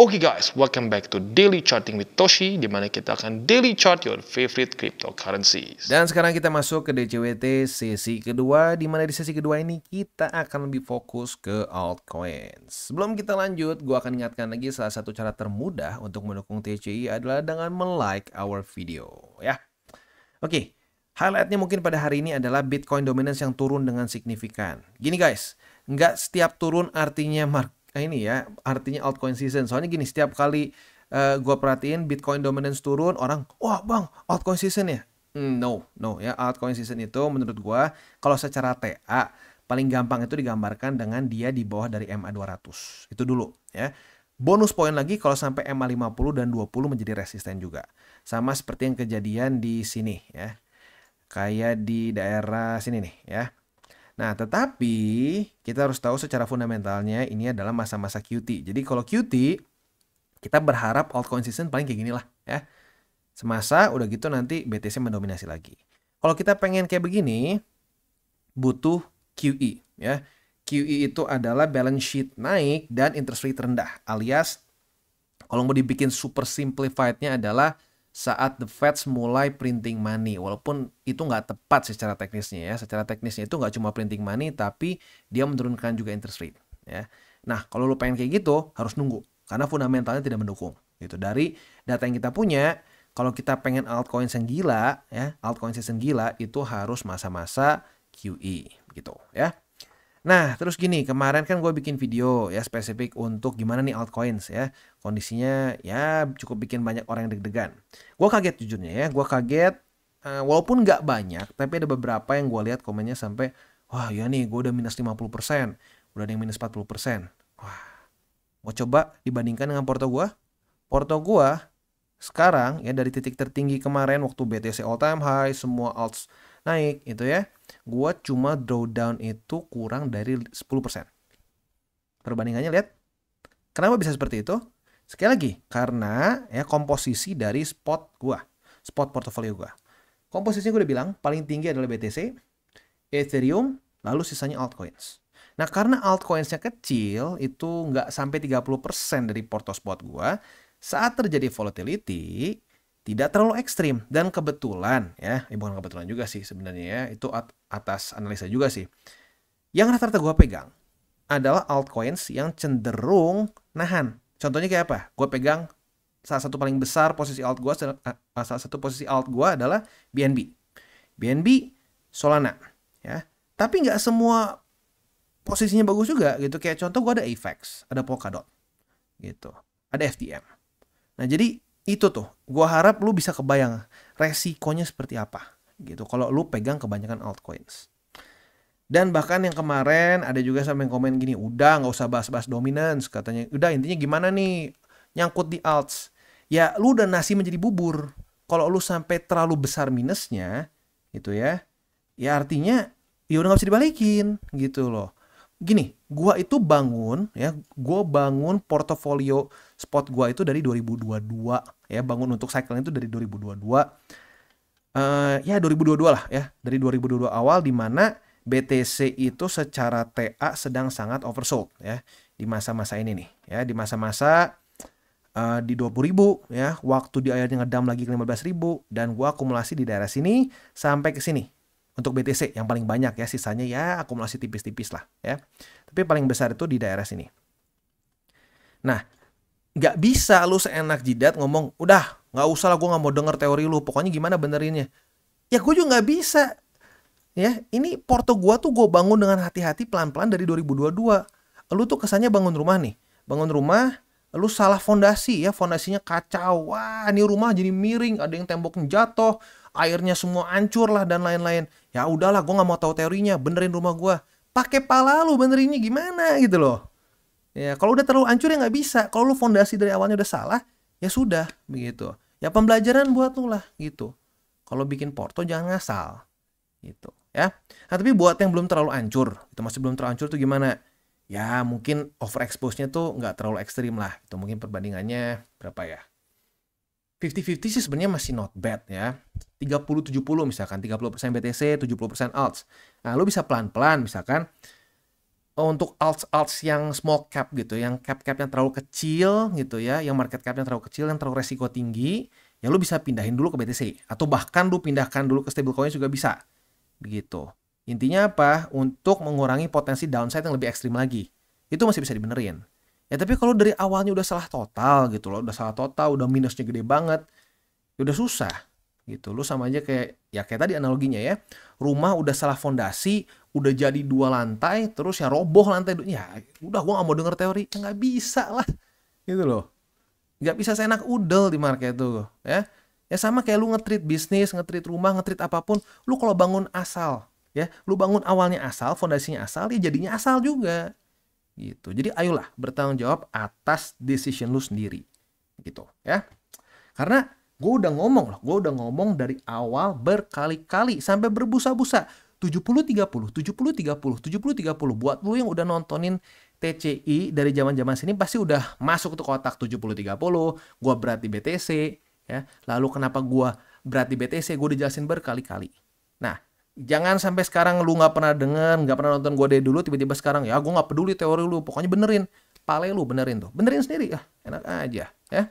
Oke guys, welcome back to Daily Charting with Toshi, di mana kita akan daily chart your favorite cryptocurrencies. Dan sekarang kita masuk ke DCWT sesi kedua, di mana di sesi kedua ini kita akan lebih fokus ke altcoins. Sebelum kita lanjut, gue akan ingatkan lagi salah satu cara termudah untuk mendukung TCI adalah dengan like our video, ya. Oke, highlightnya mungkin pada hari ini adalah Bitcoin dominance yang turun dengan signifikan. Gini guys, nggak setiap turun artinya artinya altcoin season. Soalnya gini, setiap kali gue perhatiin Bitcoin dominance turun, orang, wah bang, altcoin season ya? No ya, altcoin season itu menurut gue, kalau secara TA, paling gampang itu digambarkan dengan dia di bawah dari MA200. Itu dulu ya. Bonus poin lagi kalau sampai MA50 dan 20 menjadi resisten juga. Sama seperti yang kejadian di sini ya. Kayak di daerah sini nih ya. Nah, tetapi kita harus tahu secara fundamentalnya ini adalah masa-masa QT. Jadi kalau QT, kita berharap altcoin season paling kayak gini lah ya. Semasa udah gitu nanti BTC mendominasi lagi. Kalau kita pengen kayak begini, butuh QE ya. QE itu adalah balance sheet naik dan interest rate rendah. Alias kalau mau dibikin super simplified-nya adalah saat the Fed mulai printing money. Walaupun itu nggak tepat secara teknisnya ya. Secara teknisnya itu nggak cuma printing money, tapi dia menurunkan juga interest rate ya. Nah, kalau lu pengen kayak gitu, harus nunggu. Karena fundamentalnya tidak mendukung. Gitu. Dari data yang kita punya, kalau kita pengen altcoins yang gila, ya, altcoins yang gila, itu harus masa-masa QE. Gitu ya. Nah, terus gini, kemarin kan gue bikin video ya spesifik untuk gimana nih altcoins ya. Kondisinya ya cukup bikin banyak orang yang deg-degan. Gue kaget jujurnya ya, gue kaget walaupun nggak banyak, tapi ada beberapa yang gue lihat komennya sampai, wah ya nih gue udah minus 50%, udah ada yang minus 40%. Wah, mau coba dibandingkan dengan porto gue? Porto gue sekarang ya dari titik tertinggi kemarin waktu BTC all time high, semua alts naik itu ya, gua cuma drawdown itu kurang dari 10%. Perbandingannya lihat. Kenapa bisa seperti itu? Sekali lagi, karena ya komposisi dari spot portofolio gua. Komposisinya gue udah bilang paling tinggi adalah BTC, Ethereum, lalu sisanya altcoins. Nah, karena altcoinsnya kecil, itu nggak sampai 30% dari porto spot gua, saat terjadi volatility tidak terlalu ekstrim. Dan kebetulan ya, bukan kebetulan juga sih sebenarnya ya, itu atas analisa juga sih. Yang rata-rata gue pegang adalah altcoins yang cenderung nahan. Contohnya kayak apa? Gue pegang salah satu paling besar posisi alt gue, salah satu posisi alt gue adalah BNB. BNB, Solana ya. Tapi nggak semua posisinya bagus juga gitu. Kayak contoh gue ada AVAX, ada Polkadot gitu, ada FTM. Nah, jadi itu tuh, gue harap lu bisa kebayang resikonya seperti apa gitu kalau lu pegang kebanyakan altcoins. Dan bahkan yang kemarin ada juga sampai komen gini, udah nggak usah bahas-bahas dominance katanya. Udah intinya gimana nih nyangkut di alts. Ya lu udah nasi menjadi bubur. Kalau lu sampai terlalu besar minusnya gitu ya, ya artinya ya udah nggak bisa dibalikin gitu loh. Gini, gua itu bangun portofolio spot gua itu dari 2022 ya, bangun untuk cycle itu dari 2022. Ya 2022 lah ya, dari 2022 awal di mana BTC itu secara TA sedang sangat oversold ya di masa-masa ini nih ya, di masa-masa di 20.000 ya, waktu di akhirnya ngedam lagi ke 15.000 dan gua akumulasi di daerah sini sampai ke sini. Untuk BTC yang paling banyak ya, sisanya ya akumulasi tipis-tipis lah ya. Tapi paling besar itu di daerah sini. Nah, nggak bisa lu seenak jidat ngomong, udah nggak usah lah, gue nggak mau denger teori lu, pokoknya gimana benerinnya. Ya gue juga nggak bisa. Ya, ini porto gue tuh gue bangun dengan hati-hati pelan-pelan dari 2022. Lu tuh kesannya bangun rumah nih. Bangun rumah, lu salah fondasi ya, fondasinya kacau. Wah, ini rumah jadi miring, ada yang temboknya jatuh, airnya semua hancur lah dan lain-lain. Ya udahlah, gue nggak mau tahu teorinya, benerin rumah gue. Pakai pala lu benerinnya gimana gitu loh. Ya kalau udah terlalu hancur ya nggak bisa. Kalau lu fondasi dari awalnya udah salah, ya sudah begitu. Ya pembelajaran buat lu lah gitu. Kalau bikin porto jangan ngasal gitu ya. Nah tapi buat yang belum terlalu hancur, itu masih belum terlalu hancur tuh gimana? Ya mungkin overexpose-nya tuh nggak terlalu ekstrim lah. Itu mungkin perbandingannya berapa ya? 50-50 sih sebenarnya masih not bad ya. 30-70 misalkan, 30% BTC, 70% alts. Nah, lu bisa pelan-pelan misalkan untuk alts yang small cap gitu, yang cap-capnya terlalu kecil gitu ya, yang market capnya terlalu kecil, yang terlalu resiko tinggi, ya lu bisa pindahin dulu ke BTC. Atau bahkan lu pindahkan dulu ke stablecoin juga bisa. Begitu. Intinya apa? Untuk mengurangi potensi downside yang lebih ekstrim lagi. Itu masih bisa dibenerin. Ya tapi kalau dari awalnya udah salah total gitu loh, udah salah total, udah minusnya gede banget, ya udah susah gitu. Lu sama aja kayak tadi analoginya ya. Rumah udah salah fondasi, udah jadi 2 lantai, terus ya roboh lantai. Ya udah gua gak mau denger teori. Ya nggak bisa lah. Gitu loh. Nggak bisa seenak udel di market tuh. Ya. Ya sama kayak lu nge-treat bisnis, nge-treat rumah, nge-treat apapun. Lu kalau bangun asal. Ya, lu bangun awalnya asal, fondasinya asal, ya jadinya asal juga. Gitu. Jadi ayolah bertanggung jawab atas decision lu sendiri. Gitu ya. Karena gue udah ngomong loh, gue udah ngomong dari awal berkali-kali sampai berbusa-busa. 70-30, 70-30, 70-30. Buat lu yang udah nontonin TCI dari zaman-zaman sini pasti udah masuk tuh kotak 70-30. Gue berat di BTC. Ya. Lalu kenapa gue berat di BTC? Gue udah jelasin berkali-kali. Nah, jangan sampai sekarang lu gak pernah denger, gak pernah nonton gue dari dulu, tiba-tiba sekarang, ya gue gak peduli teori lu. Pokoknya benerin. Pale lu benerin tuh. Benerin sendiri ya. Enak aja. Ya.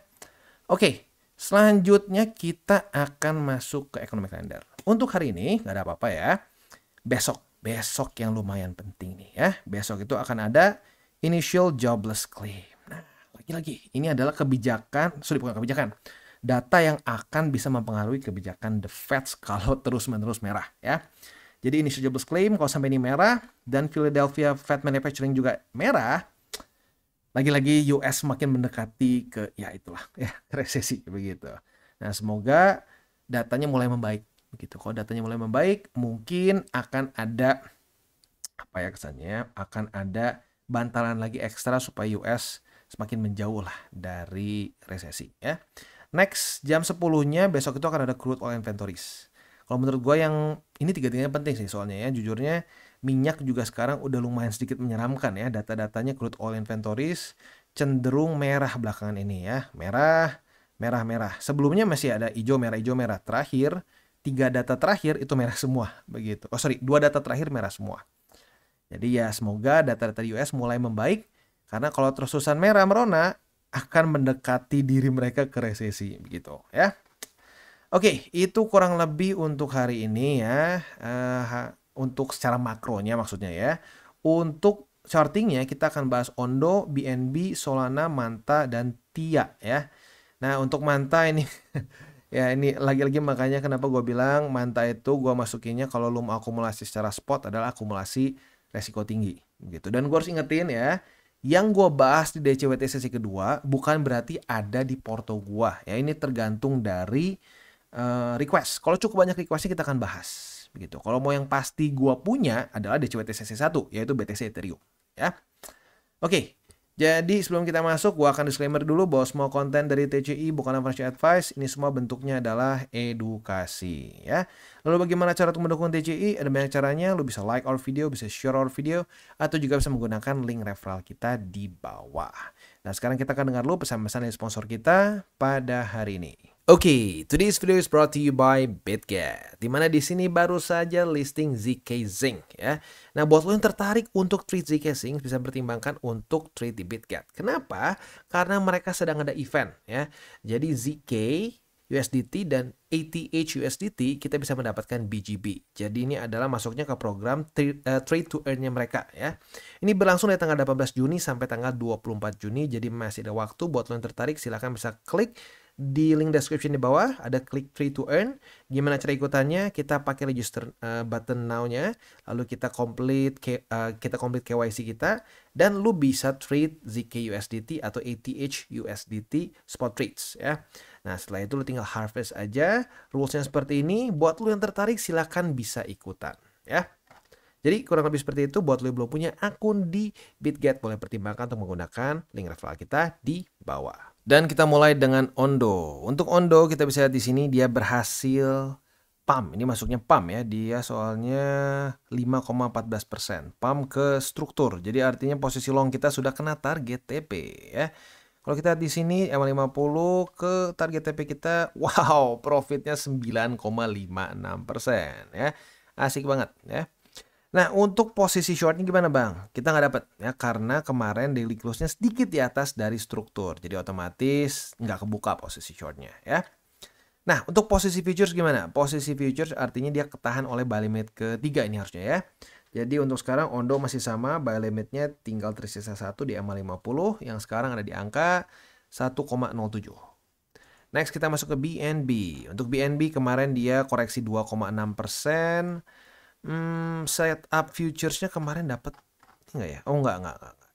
Oke. Selanjutnya kita akan masuk ke economic calendar. Untuk hari ini nggak ada apa-apa ya. Besok yang lumayan penting nih ya. Besok itu akan ada initial jobless claim. Nah, lagi-lagi ini adalah bukan kebijakan. Data yang akan bisa mempengaruhi kebijakan the Fed kalau terus-menerus merah ya. Jadi initial jobless claim kalau sampai ini merah dan Philadelphia Fed Manufacturing juga merah, lagi-lagi US makin mendekati ke ya itulah ya resesi begitu. Nah, semoga datanya mulai membaik begitu. Kalau datanya mulai membaik, mungkin akan ada apa ya kesannya? Akan ada bantalan lagi ekstra supaya US semakin menjauh lah dari resesi ya. Next, jam 10-nya besok itu akan ada crude oil inventories. Kalau menurut gue yang ini tiga-tiganya penting sih soalnya ya. Jujurnya minyak juga sekarang udah lumayan sedikit menyeramkan ya. Data-datanya crude oil inventories cenderung merah belakangan ini ya. Merah, merah, merah. Sebelumnya masih ada hijau, merah, hijau, merah. Terakhir, 3 data terakhir itu merah semua. Begitu. 2 data terakhir merah semua. Jadi ya semoga data-data US mulai membaik. Karena kalau terus-terusan merah merona, akan mendekati diri mereka ke resesi. Begitu ya. Oke, itu kurang lebih untuk hari ini ya. Untuk secara makronya maksudnya ya. Untuk chartingnya kita akan bahas Ondo, BNB, Solana, Manta, dan TIA ya. Nah untuk Manta ini ya ini lagi-lagi makanya kenapa gue bilang Manta itu gue masukinnya kalau lu mau akumulasi secara spot adalah akumulasi resiko tinggi gitu. Dan gue harus ingetin ya, yang gue bahas di DCWT sesi kedua bukan berarti ada di porto gue ya. Ini tergantung dari request. Kalau cukup banyak requestnya kita akan bahas begitu. Kalau mau yang pasti gue punya adalah DCWT sesi 1 yaitu BTC Ethereum ya. Oke. Jadi sebelum kita masuk, gue akan disclaimer dulu bahwa semua konten dari TCI bukanlah financial advice. Ini semua bentuknya adalah edukasi ya. Lalu bagaimana cara untuk mendukung TCI? Ada banyak caranya. Lu bisa like our video, bisa share our video, atau juga bisa menggunakan link referral kita di bawah. Nah sekarang kita akan dengar dulu pesan-pesan dari sponsor kita pada hari ini. Oke, today's video is brought to you by BitGet. Dimana di sini baru saja listing ZK Zinc ya. Nah, buat lo yang tertarik untuk trade ZK Zinc bisa pertimbangkan untuk trade di BitGet. Kenapa? Karena mereka sedang ada event ya. Jadi ZK USDT dan ATH USDT kita bisa mendapatkan BGB. Jadi ini adalah masuknya ke program trade to earn-nya mereka ya. Ini berlangsung dari tanggal 18 Juni sampai tanggal 24 Juni. Jadi masih ada waktu buat lo yang tertarik, silahkan bisa klik di link description di bawah, ada klik trade to earn. Gimana cara ikutannya? Kita pakai register button now-nya, lalu kita complete KYC kita, dan lu bisa trade ZK USDT atau ATH USDT spot trades ya. Nah setelah itu lu tinggal harvest aja. Rules-nya seperti ini. Buat lu yang tertarik silahkan bisa ikutan ya. Jadi kurang lebih seperti itu. Buat lu yang belum punya akun di BitGet, boleh pertimbangkan untuk menggunakan link referral kita di bawah. Dan kita mulai dengan Ondo. Untuk Ondo kita bisa lihat di sini dia berhasil pump. Ini masuknya pump ya. Dia soalnya 5,14%. Pump ke struktur. Jadi artinya posisi long kita sudah kena target TP ya. Kalau kita di sini M50 ke target TP kita, wow, profitnya 9,56% ya. Asik banget ya. Nah, untuk posisi shortnya gimana Bang? Kita nggak dapat ya karena kemarin daily close-nya sedikit di atas dari struktur. Jadi otomatis nggak kebuka posisi shortnya ya. Nah, untuk posisi futures gimana? Posisi futures artinya dia ketahan oleh buy limit ketiga ini harusnya ya. Jadi untuk sekarang Ondo masih sama, buy limitnya tinggal tersisa 1 di MA50 yang sekarang ada di angka 1,07. Next kita masuk ke BNB. Untuk BNB kemarin dia koreksi 2,6%. Setup futuresnya kemarin dapat enggak ya? Oh enggak.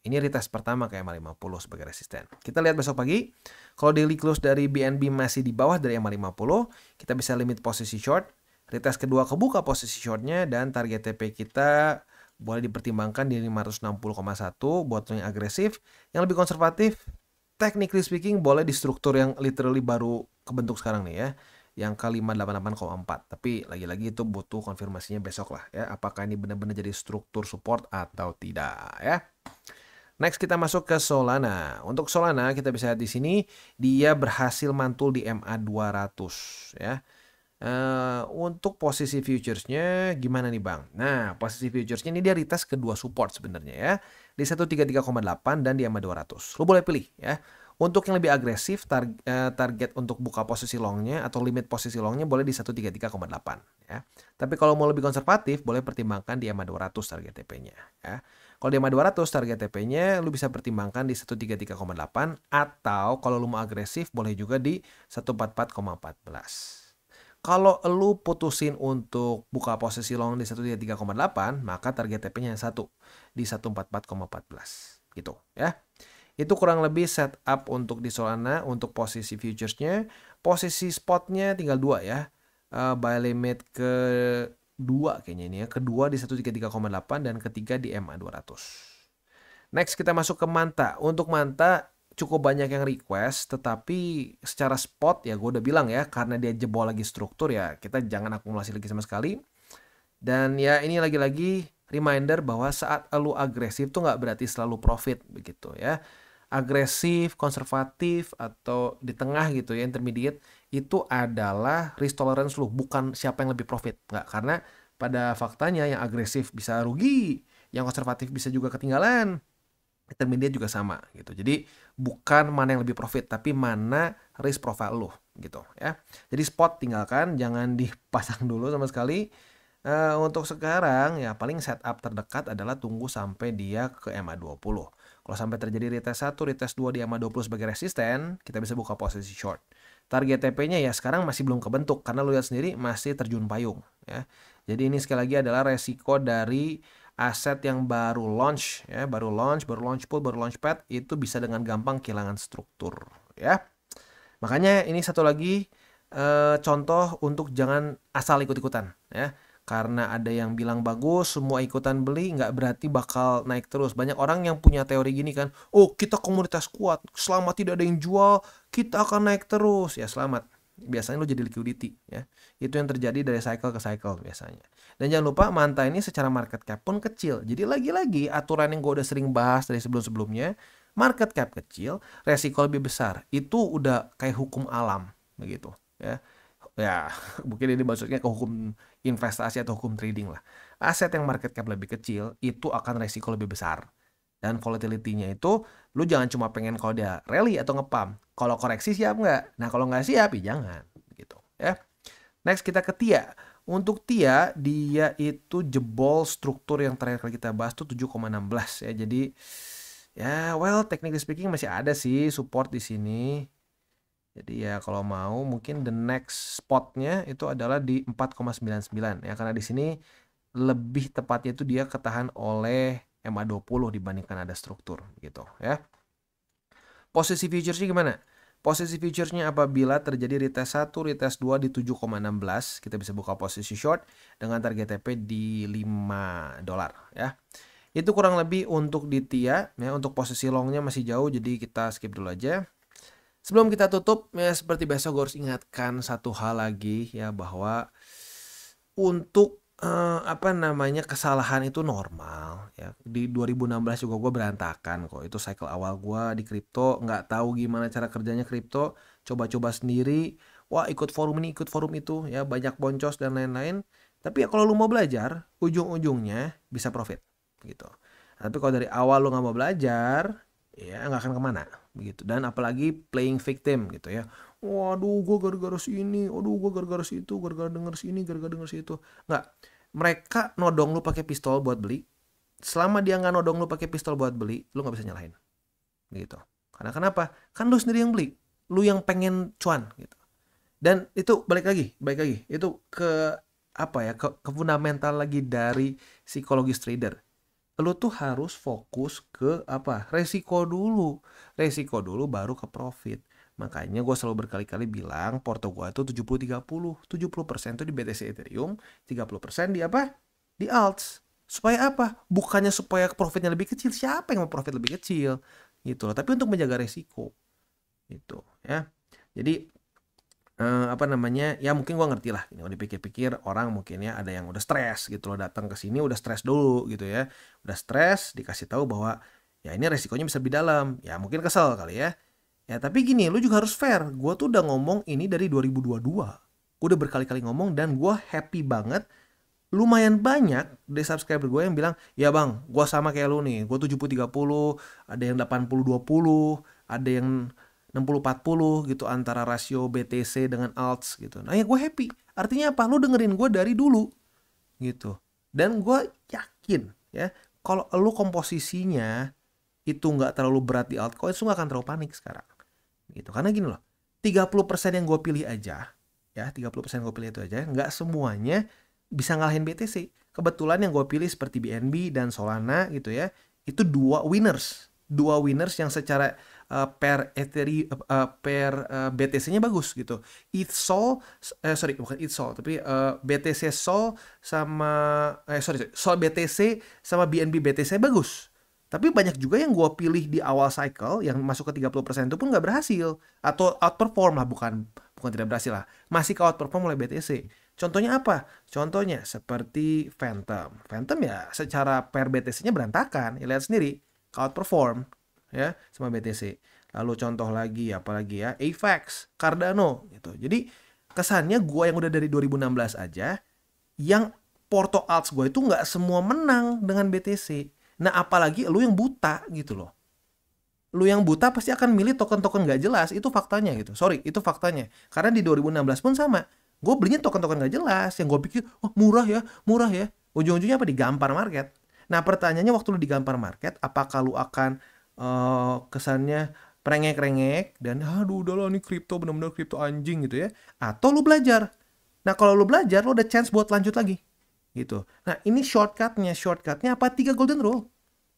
Ini retest pertama kayak MA50 sebagai resisten. Kita lihat besok pagi. Kalau daily close dari BNB masih di bawah dari MA50, kita bisa limit posisi short. Retest kedua kebuka posisi shortnya dan target TP kita boleh dipertimbangkan di 560,1 buat yang agresif. Yang lebih konservatif, technically speaking boleh di struktur yang literally baru kebentuk sekarang nih ya, yang ke 588,4. Tapi lagi-lagi itu butuh konfirmasinya besok lah ya, apakah ini benar-benar jadi struktur support atau tidak ya. Next kita masuk ke Solana. Untuk Solana kita bisa lihat di sini dia berhasil mantul di MA200 ya. Untuk posisi futuresnya gimana nih Bang? Nah, posisi futuresnya ini dia retest kedua support sebenarnya ya. Di 133,8 dan di MA200. Lo boleh pilih ya. Untuk yang lebih agresif, target untuk buka posisi longnya atau limit posisi longnya boleh di 133,8 ya. Tapi kalau mau lebih konservatif, boleh pertimbangkan di MA200 target TP-nya ya. Kalau di MA200 target TP-nya lu bisa pertimbangkan di 133,8 atau kalau lu mau agresif boleh juga di 144,14. Kalau lu putusin untuk buka posisi long di 133,8, maka target TP-nya 1 di 144,14 gitu ya. Itu kurang lebih setup untuk di Solana untuk posisi futuresnya. Posisi spotnya tinggal 2 ya. Buy limit kedua kayaknya ini ya. Kedua di 133,8 dan ketiga di MA200. Next kita masuk ke Manta. Untuk Manta cukup banyak yang request, tetapi secara spot ya gue udah bilang ya, karena dia jebol lagi struktur ya, kita jangan akumulasi lagi sama sekali. Dan ya ini lagi-lagi reminder bahwa saat lu agresif tuh nggak berarti selalu profit begitu ya. Agresif, konservatif, atau di tengah gitu ya, intermediate, itu adalah risk tolerance lu, bukan siapa yang lebih profit. Nggak, karena pada faktanya yang agresif bisa rugi, yang konservatif bisa juga ketinggalan, intermediate juga sama gitu. Jadi bukan mana yang lebih profit, tapi mana risk profile lu gitu ya. Jadi spot tinggalkan, jangan dipasang dulu sama sekali. Untuk sekarang ya paling setup terdekat adalah tunggu sampai dia ke MA20. Kalau sampai terjadi retest 1, retest 2 di MA20 sebagai resisten, kita bisa buka posisi short. Target TP-nya ya sekarang masih belum kebentuk karena lu lihat sendiri masih terjun payung ya. Jadi ini sekali lagi adalah resiko dari aset yang baru launch ya, baru launch pool, baru launch pad itu bisa dengan gampang kehilangan struktur ya. Makanya ini satu lagi contoh untuk jangan asal ikut-ikutan ya. Karena ada yang bilang bagus, semua ikutan beli, nggak berarti bakal naik terus. Banyak orang yang punya teori gini kan, oh kita komunitas kuat, selama tidak ada yang jual, kita akan naik terus. Ya selamat, biasanya lo jadi liquidity ya. Itu yang terjadi dari cycle ke cycle biasanya. Dan jangan lupa Manta ini secara market cap pun kecil. Jadi lagi-lagi aturan yang gue udah sering bahas dari sebelum-sebelumnya, market cap kecil, resiko lebih besar. Itu udah kayak hukum alam begitu ya. Ya, mungkin ini maksudnya ke hukum investasi atau hukum trading lah. Aset yang market cap lebih kecil itu akan resiko lebih besar. Dan volatility-nya itu lu jangan cuma pengen kalau dia rally atau ngepump. Kalau koreksi siap nggak? Nah kalau nggak siap ya jangan gitu ya. Next kita ke TIA. Untuk TIA dia itu jebol struktur yang terakhir kali kita bahas tuh 7,16 ya. Jadi ya well technically speaking masih ada sih support di sini. Jadi ya kalau mau mungkin the next spotnya itu adalah di 4,99 ya, karena di sini lebih tepatnya itu dia ketahan oleh MA20 dibandingkan ada struktur gitu ya. Posisi futuresnya gimana? Posisi futuresnya apabila terjadi retest 1, retest 2 di 7,16, kita bisa buka posisi short dengan target TP di $5 ya. Itu kurang lebih untuk di TIA ya. Untuk posisi longnya masih jauh jadi kita skip dulu aja. Sebelum kita tutup, ya seperti biasa gue harus ingatkan satu hal lagi ya, bahwa untuk kesalahan itu normal ya. Di 2016 juga gue berantakan kok. Itu cycle awal gue di kripto, nggak tahu gimana cara kerjanya kripto, coba-coba sendiri. Wah ikut forum ini, ikut forum itu ya, banyak boncos dan lain-lain. Tapi ya kalau lu mau belajar, ujung-ujungnya bisa profit gitu. Tapi kalau dari awal lu nggak mau belajar, ya nggak akan kemana begitu. Dan apalagi playing victim gitu ya. Waduh, gue gara-gara sini, waduh gue gara-gara situ, gara-gara denger sini, gara-gara denger situ. Nggak, mereka nodong lu pakai pistol buat beli. Selama dia nggak nodong lu pakai pistol buat beli, lu nggak bisa nyalahin gitu. Karena kenapa? Kan lu sendiri yang beli, lu yang pengen cuan gitu. Dan itu balik lagi itu ke apa ya, ke fundamental lagi dari psikologis trader. Lu tuh harus fokus ke apa? Resiko dulu baru ke profit. Makanya gue selalu berkali-kali bilang porto gue tuh 70-30. 70% tuh di BTC Ethereum, 30% di apa? Di alts. Supaya apa? Bukannya supaya profitnya lebih kecil. Siapa yang mau profit lebih kecil? Gitu loh. Tapi untuk menjaga resiko. Gitu ya. Jadi apa namanya, ya mungkin gua ngerti lah, kalau dipikir-pikir orang mungkin ya ada yang udah stres gitu loh, datang ke sini udah stres dulu gitu ya, udah stres dikasih tahu bahwa ya ini resikonya bisa lebih dalam, ya mungkin kesel kali ya. Ya tapi gini, lu juga harus fair. Gua tuh udah ngomong ini dari 2022, gua udah berkali-kali ngomong dan gua happy banget. Lumayan banyak dari subscriber gue yang bilang, ya bang, gue sama kayak lu nih, gue 70-30, ada yang 80-20, ada yang 60-40 gitu antara rasio BTC dengan alts gitu. Nah ya gue happy. Artinya apa? Lu dengerin gue dari dulu gitu. Dan gue yakin ya, kalau lu komposisinya itu nggak terlalu berat di altcoin, lu nggak akan terlalu panik sekarang. Gitu. Karena gini loh, 30% yang gue pilih aja, ya 30% gue pilih itu aja, nggak semuanya bisa ngalahin BTC. Kebetulan yang gue pilih seperti BNB dan Solana gitu ya, itu dua winners yang secara per Ethereum per BTC-nya bagus gitu. BTC Sol sama Sol BTC sama BNB BTC bagus. Tapi banyak juga yang gue pilih di awal cycle yang masuk ke 30% itu pun nggak berhasil atau outperform lah, bukan tidak berhasil lah, masih ke outperform oleh BTC. Contohnya apa? Contohnya seperti Phantom. Phantom ya secara per BTC-nya berantakan. Ya lihat sendiri, outperform ya sama BTC. Lalu contoh lagi apalagi ya, AVAX, Cardano gitu. Jadi kesannya gue yang udah dari 2016 aja, yang porto alts gue itu nggak semua menang dengan BTC. Nah apalagi lu yang buta gitu loh. Lu yang buta pasti akan milih token-token nggak jelas. Itu faktanya gitu. Sorry, itu faktanya. Karena di 2016 pun sama. Gue belinya token-token gak jelas, yang gue pikir, oh murah ya. Ujung-ujungnya apa? Digampar market. Nah pertanyaannya, waktu lu digampar market, apakah lu akan kesannya perengek-rengek dan aduh udahlah nih kripto, bener-bener kripto anjing gitu ya, atau lu belajar? Nah kalau lu belajar, lu ada chance buat lanjut lagi gitu. Nah ini shortcutnya apa? 3 golden rule.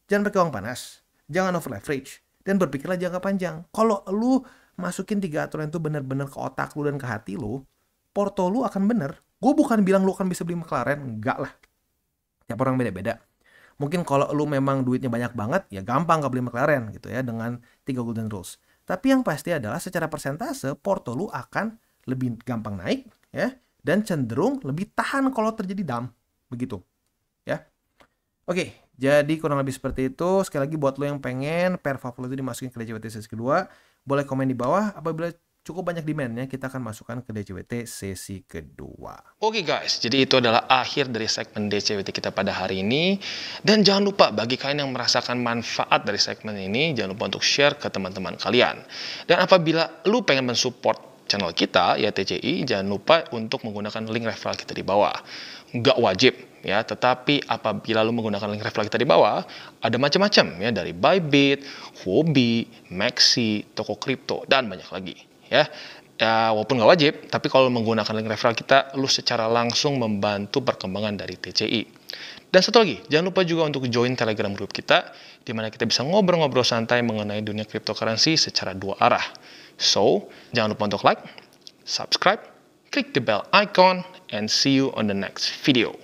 Jangan pakai uang panas, jangan over leverage, dan berpikirlah jangka panjang. Kalau lu masukin 3 aturan itu bener-bener ke otak lu dan ke hati lu, porto lu akan bener. Gue bukan bilang lu akan bisa beli McLaren, enggak lah. Tiap orang beda-beda. Mungkin kalau lu memang duitnya banyak banget, ya gampang gak beli McLaren gitu ya dengan 3 golden rules. Tapi yang pasti adalah secara persentase, porto lu akan lebih gampang naik ya, dan cenderung lebih tahan kalau terjadi dump. Begitu ya. Oke, jadi kurang lebih seperti itu. Sekali lagi buat lo yang pengen per favorit itu dimasukin ke DCWT sesi kedua, boleh komen di bawah. Apabila cukup banyak demandnya, kita akan masukkan ke DCWT sesi kedua. Oke guys, jadi itu adalah akhir dari segmen DCWT kita pada hari ini. Dan jangan lupa, bagi kalian yang merasakan manfaat dari segmen ini, jangan lupa untuk share ke teman-teman kalian. Dan apabila lu pengen mensupport channel kita, ya TCI, jangan lupa untuk menggunakan link referral kita di bawah. Nggak wajib ya, tetapi apabila lu menggunakan link referral kita di bawah, ada macam-macam ya, dari Bybit, Huobi, Maxi, toko kripto, dan banyak lagi. Ya, walaupun nggak wajib, tapi kalau menggunakan link referral kita, lu secara langsung membantu perkembangan dari TCI. Dan satu lagi, jangan lupa juga untuk join Telegram group kita, di mana kita bisa ngobrol-ngobrol santai mengenai dunia cryptocurrency secara 2 arah. So, jangan lupa untuk like, subscribe, klik the bell icon, and see you on the next video.